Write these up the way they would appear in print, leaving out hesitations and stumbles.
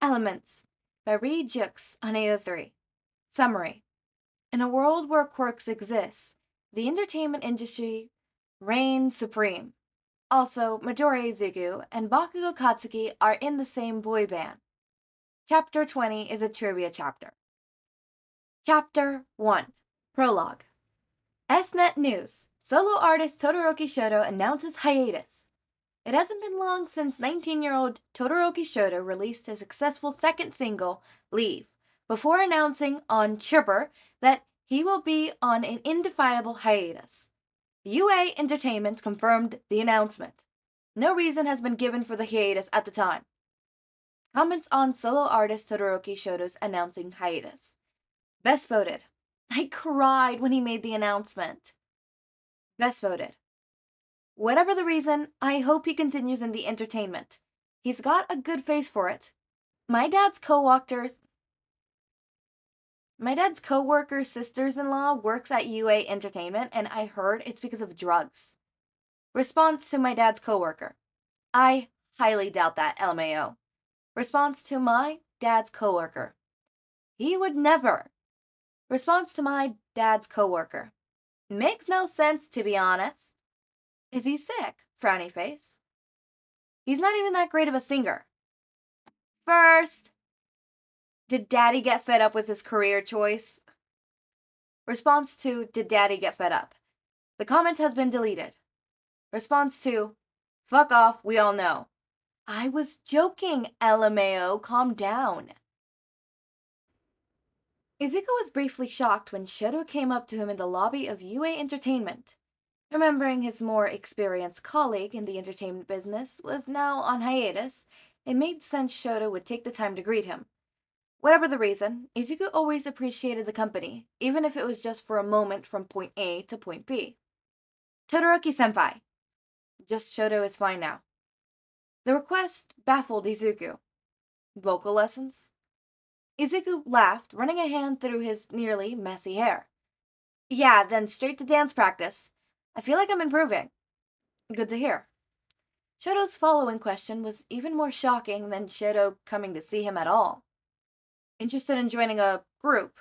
Elements by Reed Jukes on AO3. Summary. In a world where quirks exist, the entertainment industry reigns supreme. Also, Midoriya Izuku and Bakugou Katsuki are in the same boy band. Chapter 20 is a trivia chapter. Chapter 1. Prologue. SNet News. Solo artist Todoroki Shoto announces hiatus. It hasn't been long since 19-year-old Todoroki Shoto released his successful second single, Leave, before announcing on Chirper that he will be on an indefinable hiatus. UA Entertainment confirmed the announcement. No reason has been given for the hiatus at the time. Comments on solo artist Todoroki Shoto's announcing hiatus. Best voted. I cried when he made the announcement. Best voted. Whatever the reason, I hope he continues in the entertainment. He's got a good face for it. My dad's co-worker's sisters-in-law works at UA Entertainment, and I heard it's because of drugs. Response to my dad's co-worker. I highly doubt that, LMAO. Response to my dad's co-worker. He would never. Response to my dad's co-worker. Makes no sense, to be honest. Is he sick? Frowny face. He's not even that great of a singer. First, did Daddy get fed up with his career choice? Response to, did Daddy get fed up? The comment has been deleted. Response to, fuck off, we all know. I was joking, LMAO, calm down. Izuku was briefly shocked when Shoto came up to him in the lobby of UA Entertainment. Remembering his more experienced colleague in the entertainment business was now on hiatus, it made sense Shoto would take the time to greet him. Whatever the reason, Izuku always appreciated the company, even if it was just for a moment from point A to point B. Todoroki-senpai. Just Shoto is fine now. The request baffled Izuku. Vocal lessons? Izuku laughed, running a hand through his nearly messy hair. Yeah, then straight to dance practice. I feel like I'm improving. Good to hear. Shoto's following question was even more shocking than Shoto coming to see him at all. Interested in joining a group?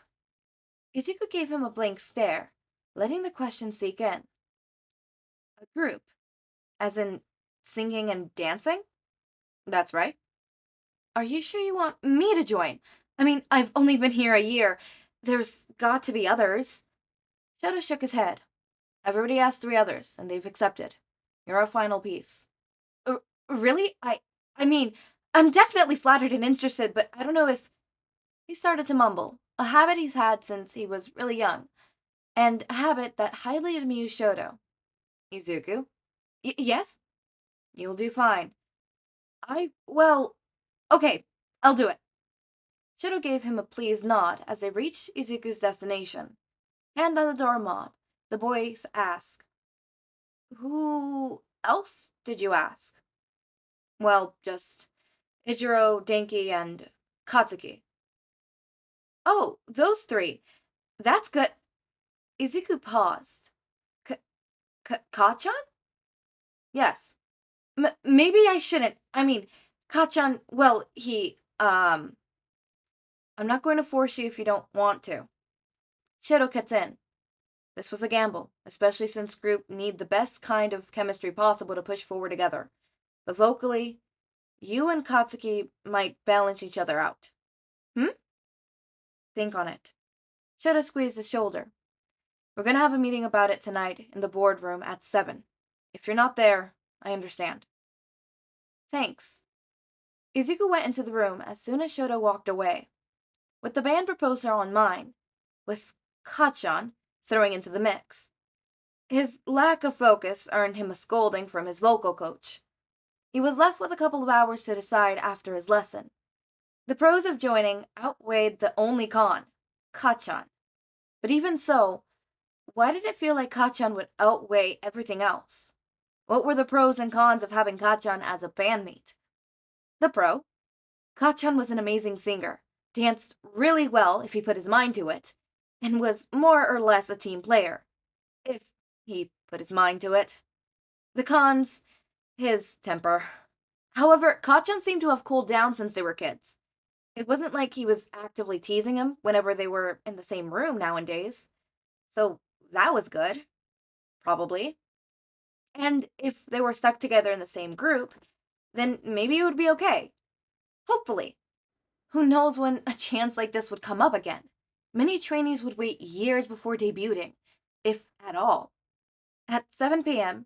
Izuku gave him a blank stare, letting the question sink in. A group? As in singing and dancing? That's right. Are you sure you want me to join? I mean, I've only been here a year. There's got to be others. Shoto shook his head. Everybody asked 3 others, and they've accepted. You're our final piece. Really? I mean, I'm definitely flattered and interested, but I don't know if... He started to mumble, a habit he's had since he was really young, and a habit that highly amused Shoto. Izuku? Yes? You'll do fine. Okay, I'll do it. Shoto gave him a pleased nod as they reached Izuku's destination. Hand on the door mob, the boys asked, Who else did you ask? Well, just Ichiro, Denki, and Katsuki. Oh, those 3. That's good. Izuku paused. Kachan? Yes. Maybe I shouldn't. I mean, Kachan, well, I'm not going to force you if you don't want to. Shoto cuts in. This was a gamble, especially since group need the best kind of chemistry possible to push forward together. But vocally, you and Katsuki might balance each other out. Think on it. Shoto squeezed his shoulder. We're gonna have a meeting about it tonight in the boardroom at 7. If you're not there, I understand. Thanks. Izuku went into the room as soon as Shoto walked away. With the band proposal on mind, with Kachan throwing into the mix. His lack of focus earned him a scolding from his vocal coach. He was left with a couple of hours to decide after his lesson. The pros of joining outweighed the only con, Kachan. But even so, why did it feel like Kachan would outweigh everything else? What were the pros and cons of having Kachan as a bandmate? The pro? Kachan was an amazing singer, danced really well if he put his mind to it, and was more or less a team player, if he put his mind to it. The cons? His temper. However, Kachan seemed to have cooled down since they were kids. It wasn't like he was actively teasing him whenever they were in the same room nowadays. So that was good, probably. And if they were stuck together in the same group, then maybe it would be okay. Hopefully. Who knows when a chance like this would come up again? Many trainees would wait years before debuting, if at all. At 7 p.m.,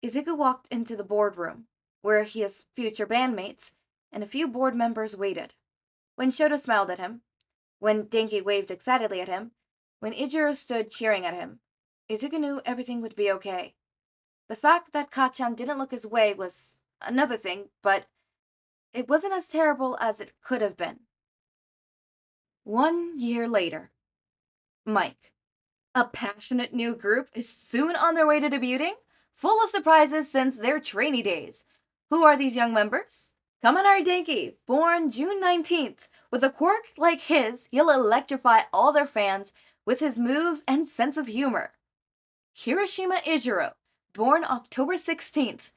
Izuku walked into the boardroom, where his future bandmates and a few board members waited. When Shoto smiled at him, when Denki waved excitedly at him, when Ijiro stood cheering at him, Izuku knew everything would be okay. The fact that Kachan didn't look his way was another thing, but it wasn't as terrible as it could have been. 1 year later, Mike. A passionate new group is soon on their way to debuting, full of surprises since their trainee days. Who are these young members? Kaminari Denki, born June 19th. With a quirk like his, he'll electrify all their fans with his moves and sense of humor. Kirishima Ijiro, born October 16th.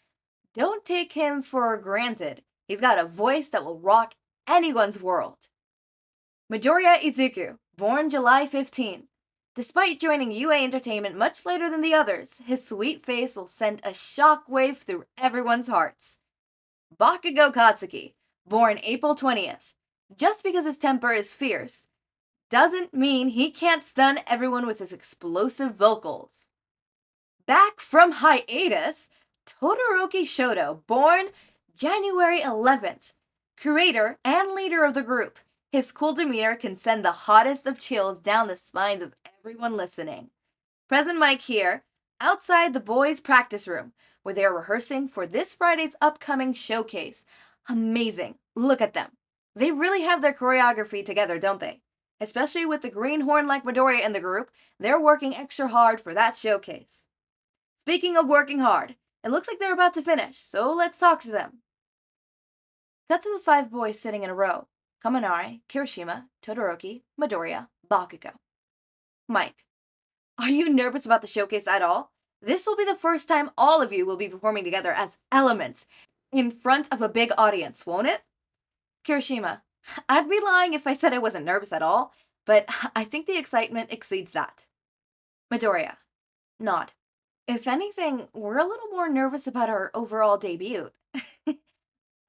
Don't take him for granted. He's got a voice that will rock anyone's world. Midoriya Izuku, born July 15th. Despite joining UA Entertainment much later than the others, his sweet face will send a shockwave through everyone's hearts. Bakugou Katsuki, born April 20th. Just because his temper is fierce doesn't mean he can't stun everyone with his explosive vocals. Back from hiatus, Todoroki Shoto, born January 11th. Curator and leader of the group, his cool demeanor can send the hottest of chills down the spines of everyone listening. Present Mike here, outside the boys' practice room, where they are rehearsing for this Friday's upcoming showcase. Amazing. Look at them. They really have their choreography together, don't they? Especially with the greenhorn-like Midoriya in the group, they're working extra hard for that showcase. Speaking of working hard, it looks like they're about to finish, so let's talk to them. Cut to the 5 boys sitting in a row. Kaminari, Kirishima, Todoroki, Midoriya, Bakugou. Mike. Are you nervous about the showcase at all? This will be the first time all of you will be performing together as elements in front of a big audience, won't it? Kirishima. I'd be lying if I said I wasn't nervous at all, but I think the excitement exceeds that. Midoriya. Nod. If anything, we're a little more nervous about our overall debut.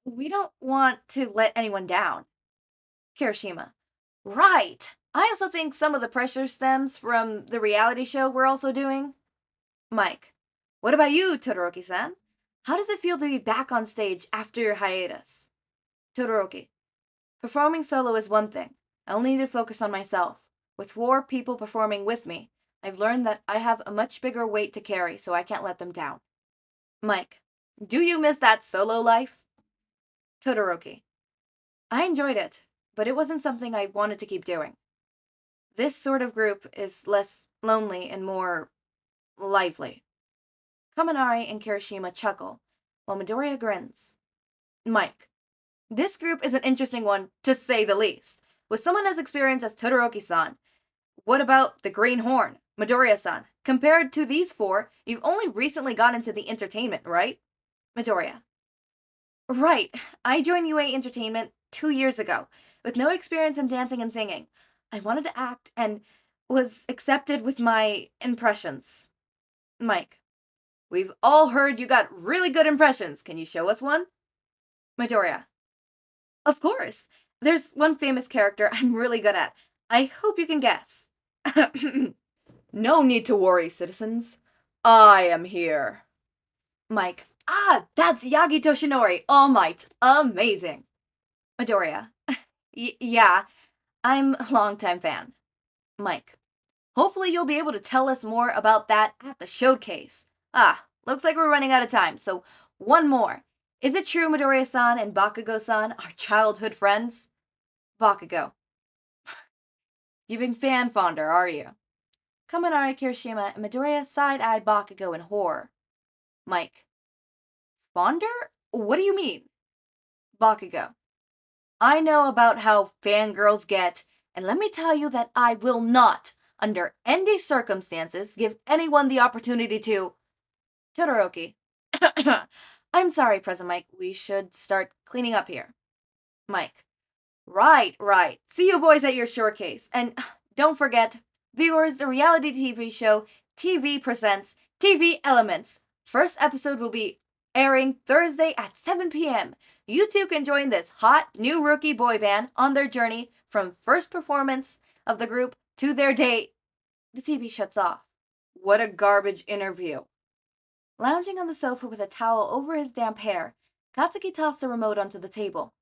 We don't want to let anyone down. Kirishima. Right! I also think some of the pressure stems from the reality show we're also doing. Mike. What about you, Todoroki-san? How does it feel to be back on stage after your hiatus? Todoroki. Performing solo is one thing. I only need to focus on myself. With 4 people performing with me, I've learned that I have a much bigger weight to carry, so I can't let them down. Mike. Do you miss that solo life? Todoroki. I enjoyed it, but it wasn't something I wanted to keep doing. This sort of group is less lonely and more lively. Kaminari and Kirishima chuckle, while Midoriya grins. Mike. This group is an interesting one, to say the least. With someone as experienced as Todoroki-san, what about the Green Horn, Midoriya-san? Compared to these 4, you've only recently got into the entertainment, right? Midoriya. Right. I joined UA Entertainment 2 years ago, with no experience in dancing and singing. I wanted to act and was accepted with my impressions. Mike. We've all heard you got really good impressions. Can you show us one? Midoriya. Of course. There's one famous character I'm really good at. I hope you can guess. No need to worry, citizens. I am here. Mike. Ah, that's Yagi Toshinori, All Might. Amazing. Midoriya. Yeah, I'm a longtime fan. Mike. Hopefully you'll be able to tell us more about that at the showcase. Ah, looks like we're running out of time, so one more. Is it true Midoriya-san and Bakugou-san are childhood friends? Bakugou. You've been fan fonder, are you? Kaminari, Kirishima, and Midoriya side-eye Bakugou in horror. Mike. Fonder? What do you mean? Bakugou. I know about how fangirls get, and let me tell you that I will not, under any circumstances, give anyone the opportunity to... Todoroki. I'm sorry, President Mike. We should start cleaning up here. Mike. Right. See you boys at your showcase. And don't forget, viewers, the reality TV show TV Presents TV Elements. First episode will be airing Thursday at 7 p.m. You too can join this hot new rookie boy band on their journey from first performance of the group to their date. The TV shuts off. What a garbage interview. Lounging on the sofa with a towel over his damp hair, Katsuki tossed the remote onto the table.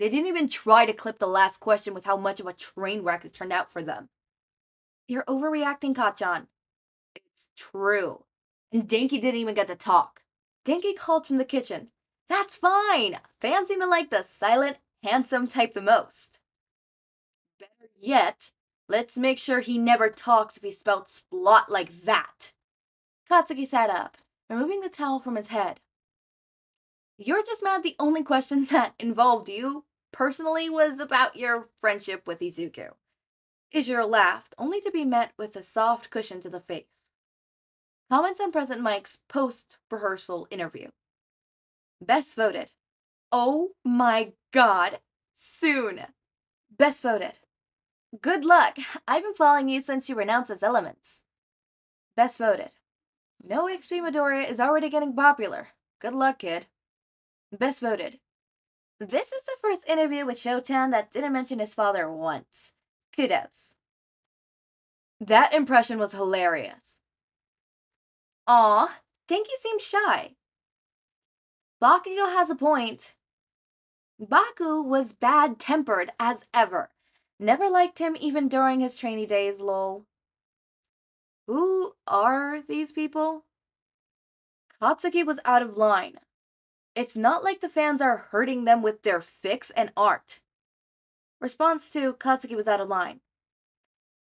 They didn't even try to clip the last question with how much of a train wreck it turned out for them. You're overreacting, Kachan. It's true. And Denki didn't even get to talk. Denki called from the kitchen. That's fine. Fans seem to like the silent, handsome type the most. Better yet, let's make sure he never talks if he spelled splot like that. Katsuki sat up, removing the towel from his head. You're just mad the only question that involved you, personally, was about your friendship with Izuku. Izuru laughed, only to be met with a soft cushion to the face. Comments on President Mike's post-rehearsal interview. Best voted. Oh my god. Soon. Best voted. Good luck. I've been following you since you renounced as Elements. Best voted. No XP Midoriya is already getting popular. Good luck, kid. Best voted. This is the first interview with Shotan that didn't mention his father once. Kudos. That impression was hilarious. Aw, Denki seems shy. Bakugou has a point. Baku was bad-tempered as ever. Never liked him even during his trainee days, lol. Who are these people? Katsuki was out of line. It's not like the fans are hurting them with their fics and art. Response to Katsuki was out of line.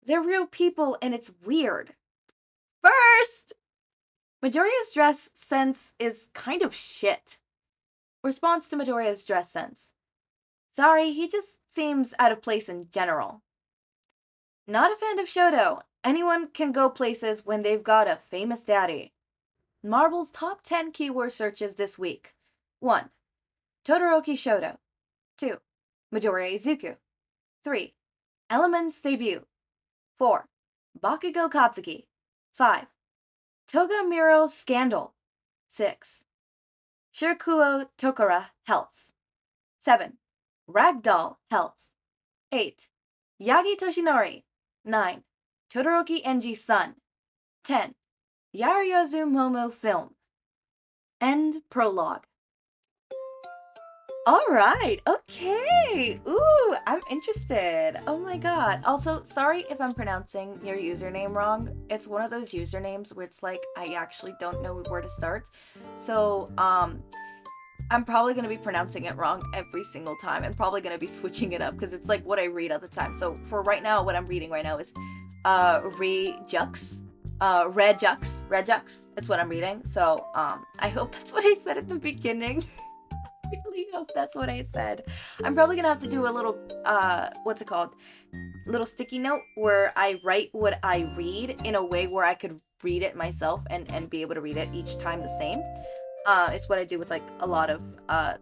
They're real people and it's weird. First! Midoriya's dress sense is kind of shit. Response to Midoriya's dress sense. Sorry, he just seems out of place in general. Not a fan of Shoto. Anyone can go places when they've got a famous daddy. Marble's top 10 keyword searches this week. 1. Todoroki Shoto. 2. Midoriya Izuku. 3. Elements debut. 4. Bakugou Katsuki. 5. Toga Miro scandal. 6. Shirkuo Tokara health. 7. Ragdoll health. 8. Yagi Toshinori. 9. Todoroki Enji son. 10. Yaoyuzu Momo film. End prologue. Alright, okay. Ooh, I'm interested. Oh my god. Also, sorry if I'm pronouncing your username wrong. It's one of those usernames where it's like, I actually don't know where to start. So, I'm probably going to be pronouncing it wrong every single time. I'm probably going to be switching it up because it's like what I read at the time. So, for right now, what I'm reading right now is, Rejux. Rejux. It's what I'm reading. So, I hope that's what I said at the beginning. I really hope that's what I said. I'm probably gonna have to do a little, what's it called? Little sticky note where I write what I read in a way where I could read it myself and be able to read it each time the same. It's what I do with like a lot of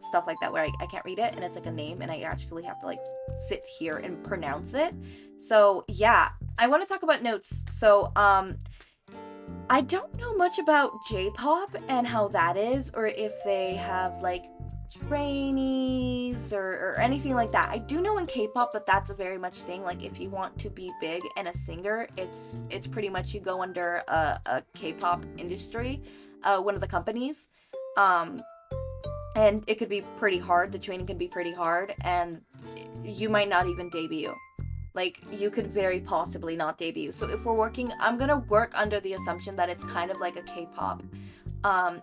stuff like that where I can't read it and it's like a name and I actually have to like sit here and pronounce it. So yeah, I want to talk about notes. So I don't know much about J-pop and how that is, or if they have like trainees or anything like that. I do know in K-pop that that's a very much thing. Like if you want to be big and a singer, it's pretty much you go under a K-pop industry, one of the companies, and it could be pretty hard. The training can be pretty hard, and you might not even debut. Like, you could very possibly not debut. So if we're working, I'm gonna work under the assumption that it's kind of like a K-pop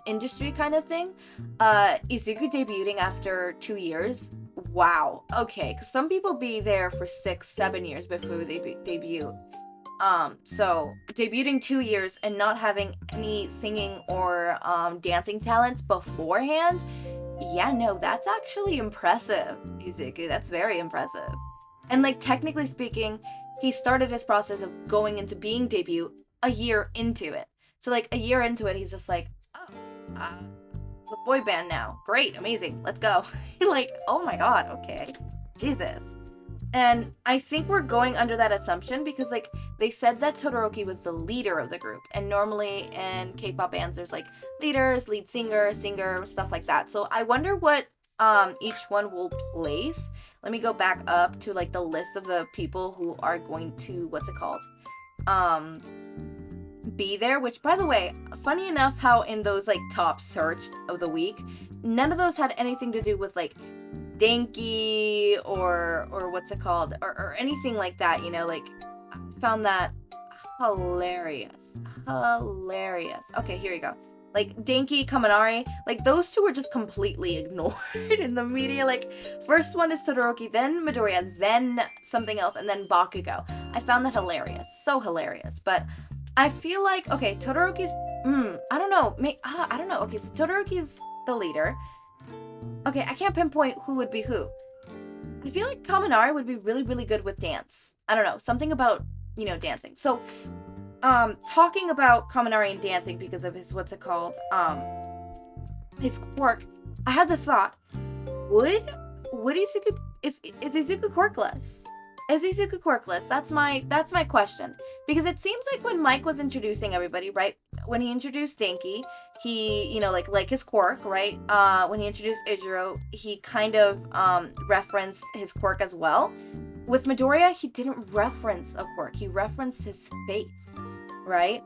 industry kind of thing. Izuku debuting after 2 years. Wow. Okay, because some people be there for 6-7 years before they debut. So debuting 2 years and not having any singing or dancing talents beforehand, yeah, no, that's actually impressive, Izuku. That's very impressive. And like technically speaking, he started his process of going into being debut a year into it. So like a year into it, he's just like, oh, the boy band now. Great, amazing, let's go. Like, oh my god, okay. Jesus. And I think we're going under that assumption because, like, they said that Todoroki was the leader of the group. And normally in K-pop bands, there's, like, leaders, lead singer, stuff like that. So I wonder what each one will place. Let me go back up to, like, the list of the people who are going to, be there. Which, by the way, funny enough how in those, like, top search of the week, none of those had anything to do with, like, Denki or or anything like that, you know, like, I found that hilarious. Okay, here we go. Like, Denki, Kaminari, like, those two were just completely ignored in the media. Like, first one is Todoroki, then Midoriya, then something else, and then Bakugou. I found that hilarious. So hilarious. But I feel like, okay, Todoroki's, I don't know. I don't know. Okay, so Todoroki's the leader. Okay, I can't pinpoint who would be who. I feel like Kaminari would be really, really good with dance. I don't know, something about, you know, dancing. So, talking about Kaminari and dancing because of his, his quirk, I had the thought, would Izuku, is Izuku quirkless? Is Izuku quirkless? That's my question. Because it seems like when Mike was introducing everybody, right? When he introduced Denki, he, you know, like his quirk, right? When he introduced Ijiro, he kind of referenced his quirk as well. With Midoriya, he didn't reference a quirk. He referenced his face, right?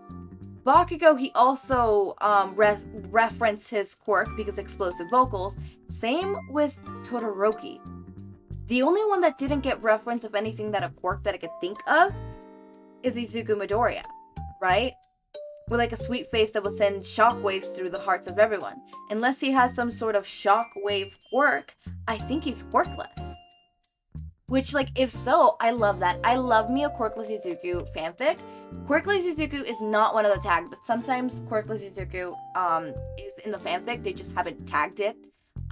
Bakugou, he also referenced his quirk because explosive vocals. Same with Todoroki. The only one that didn't get reference of anything that a quirk that I could think of is Izuku Midoriya, right? With like a sweet face that will send shockwaves through the hearts of everyone. Unless he has some sort of shockwave quirk, I think he's quirkless. Which, like, if so, I love that. I love me a quirkless Izuku fanfic. Quirkless Izuku is not one of the tags, but sometimes quirkless Izuku is in the fanfic. They just haven't tagged it.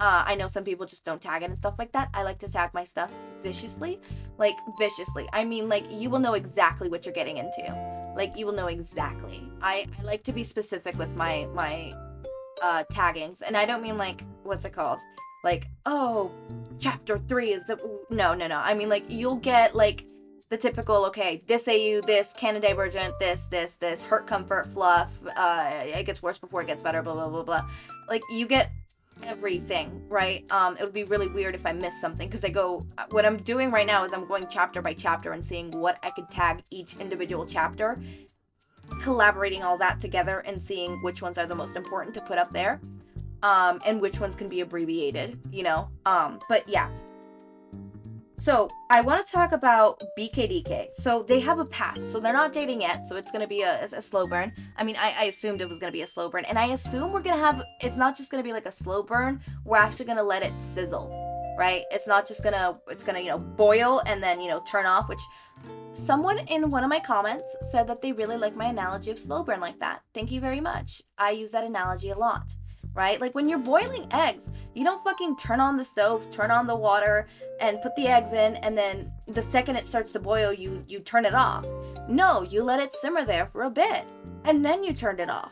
I know some people just don't tag it and stuff like that. I like to tag my stuff viciously. Like, viciously. I mean, like, you will know exactly what you're getting into. Like, you will know exactly. I like to be specific with my taggings. And I don't mean, like, like, oh, chapter 3 is the... No. I mean, like, you'll get, like, the typical, okay, this AU, this, canon divergent, this, hurt, comfort, fluff, it gets worse before it gets better, blah, blah, blah, blah. Like, you get everything, right? It would be really weird if I missed something, because what I'm doing right now is I'm going chapter by chapter and seeing what I could tag each individual chapter, collaborating all that together and seeing which ones are the most important to put up there, and which ones can be abbreviated, you know? But yeah. So, I want to talk about BKDK. So, they have a past. So, they're not dating yet. So, it's going to be a slow burn. I mean, I assumed it was going to be a slow burn. And I assume we're going to have... It's not just going to be like a slow burn. We're actually going to let it sizzle, right? It's not just going to... It's going to, you know, boil and then, you know, turn off, which... Someone in one of my comments said that they really like my analogy of slow burn like that. Thank you very much. I use that analogy a lot. Right? Like, when you're boiling eggs, you don't fucking turn on the stove, turn on the water, and put the eggs in, and then the second it starts to boil, you turn it off. No, you let it simmer there for a bit, and then you turn it off.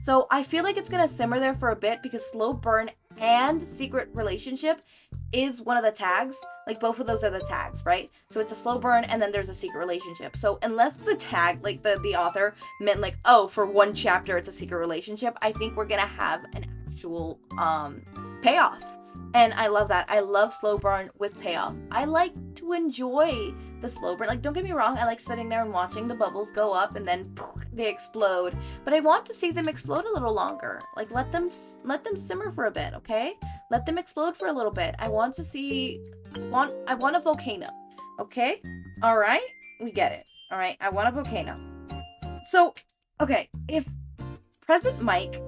So I feel like it's gonna simmer there for a bit because slow burn and secret relationship is one of the tags. Like, both of those are the tags, right? So it's a slow burn and then there's a secret relationship. So unless the tag, like the author meant like, oh, for one chapter it's a secret relationship, I think we're gonna have an actual payoff. And I love that. I love slow burn with payoff. I like to enjoy the slow burn. Like, don't get me wrong, I like sitting there and watching the bubbles go up and then poof, they explode. But I want to see them explode a little longer. Like, let them simmer for a bit, okay? Let them explode for a little bit. I want to see... I want a volcano, okay? All right? We get it. All right? I want a volcano. So, okay, if President Mike,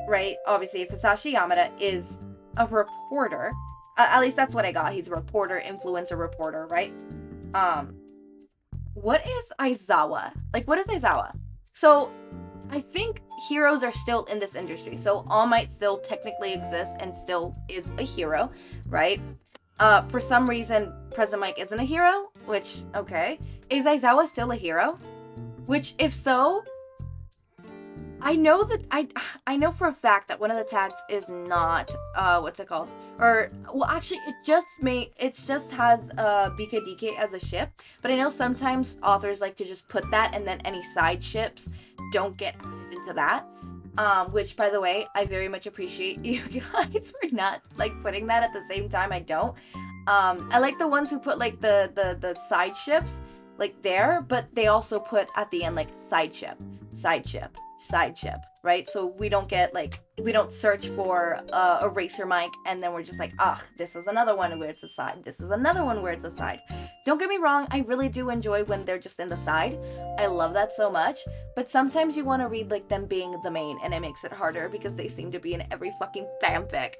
right, obviously, if Hisashi Yamada is a reporter, at least that's what I got. He's a reporter, influencer reporter, right? What is Aizawa? Like, what is Aizawa? So, I think heroes are still in this industry. So, All Might still technically exists and still is a hero, right? For some reason, President Mike isn't a hero, which, okay. Is Aizawa still a hero? Which, if so, I know that I know for a fact that one of the tags is not what's it called? Or well, actually, it just has BKDK as a ship. But I know sometimes authors like to just put that, and then any side ships don't get added into that. Which, by the way, I very much appreciate you guys for not like putting that at the same time. I don't. I like the ones who put like the side ships like there, but they also put at the end like side ship, right? So we don't get like, we don't search for a racer mic and then we're just like, this is another one where it's a side. This is another one where it's a side. Don't get me wrong, I really do enjoy when they're just in the side. I love that so much. But sometimes you want to read like them being the main, and it makes it harder because they seem to be in every fucking fanfic.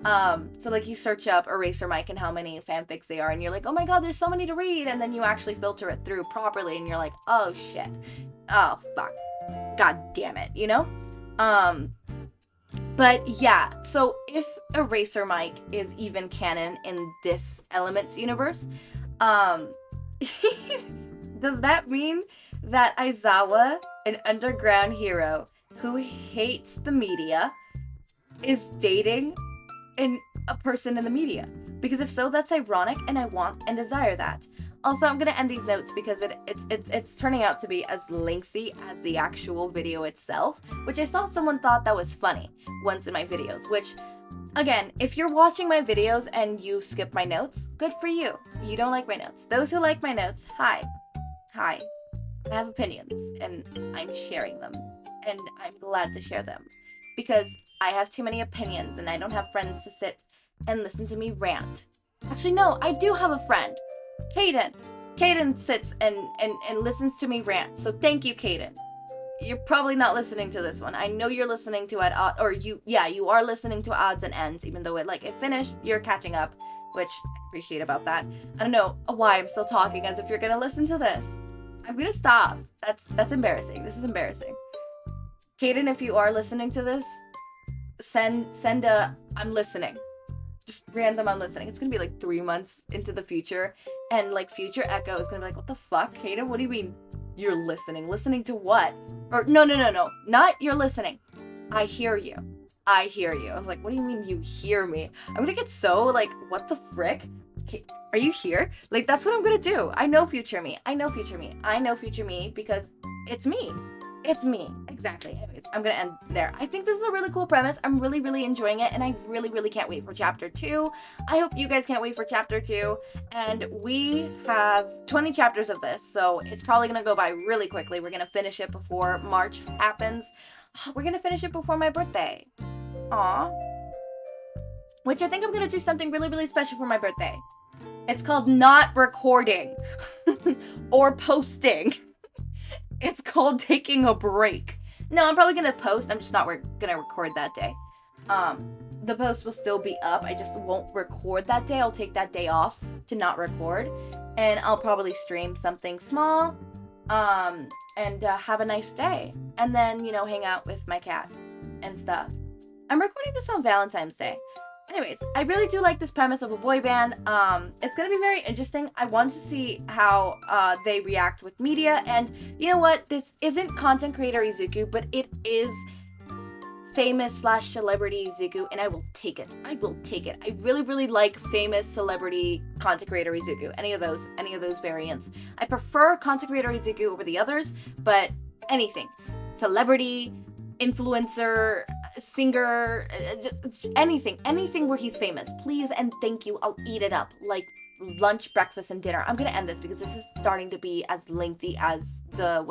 So like you search up Eraser Mike and how many fanfics they are, and you're like, oh my god, there's so many to read, and then you actually filter it through properly, and you're like, oh shit, oh fuck, god damn it, you know? But yeah, so if Eraser Mike is even canon in this Elements universe, does that mean that Aizawa, an underground hero who hates the media, is dating a person in the media? Because if so, that's ironic, and I want and desire that. Also, I'm gonna end these notes because it's turning out to be as lengthy as the actual video itself, which I saw someone thought that was funny once in my videos, which, again, if you're watching my videos and you skip my notes, good for you. You don't like my notes. Those who like my notes, hi. I have opinions, and I'm sharing them, and I'm glad to share them. Because I have too many opinions, and I don't have friends to sit and listen to me rant. Actually, no, I do have a friend. Kaden. Kaden sits and listens to me rant, so thank you, Kaden. You're probably not listening to this one. I know you're listening to it, you are listening to Odds and Ends, even though it finished, you're catching up, which I appreciate about that. I don't know why I'm still talking as if you're gonna listen to this. I'm gonna stop. That's embarrassing. This is embarrassing. Kaden, if you are listening to this, send a I'm listening. Just random I'm listening. It's gonna be like 3 months into the future, and like future Echo is gonna be like, what the fuck, Kaden? What do you mean you're listening? Listening to what? Or no, not you're listening. I hear you. I was like, what do you mean you hear me? I'm gonna get so like, what the frick? Are you here? Like, that's what I'm gonna do. I know future me because it's me. It's me. Exactly. Anyways, I'm gonna end there. I think this is a really cool premise. I'm really, really enjoying it, and I really, really can't wait for chapter 2. I hope you guys can't wait for chapter 2. And we have 20 chapters of this, so it's probably gonna go by really quickly. We're gonna finish it before March happens. We're gonna finish it before my birthday. Aw. Which I think I'm gonna do something really, really special for my birthday. It's called not recording or posting. It's called taking a break. No, I'm probably gonna post. I'm just not gonna record that day. The post will still be up. I just won't record that day. I'll take that day off to not record, and I'll probably stream something small, and have a nice day, and then hang out with my cat and stuff. I'm recording this on Valentine's Day. Anyways, I really do like this premise of a boy band. It's gonna be very interesting. I want to see how they react with media, and you know what? This isn't content creator Izuku, but it is famous/celebrity Izuku, and I will take it. I really, really like famous celebrity content creator Izuku. Any of those variants. I prefer content creator Izuku over the others, but anything. Celebrity, influencer, singer, just anything where he's famous, please and thank you. I'll eat it up like lunch, breakfast, and dinner. I'm gonna end this because this is starting to be as lengthy as the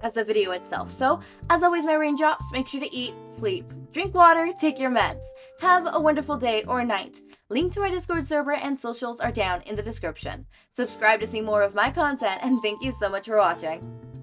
as the video itself. So as always, my raindrops, make sure to eat, sleep, drink water, take your meds. Have a wonderful day or night. Link to my Discord server and socials are down in the description. Subscribe to see more of my content, and thank you so much for watching.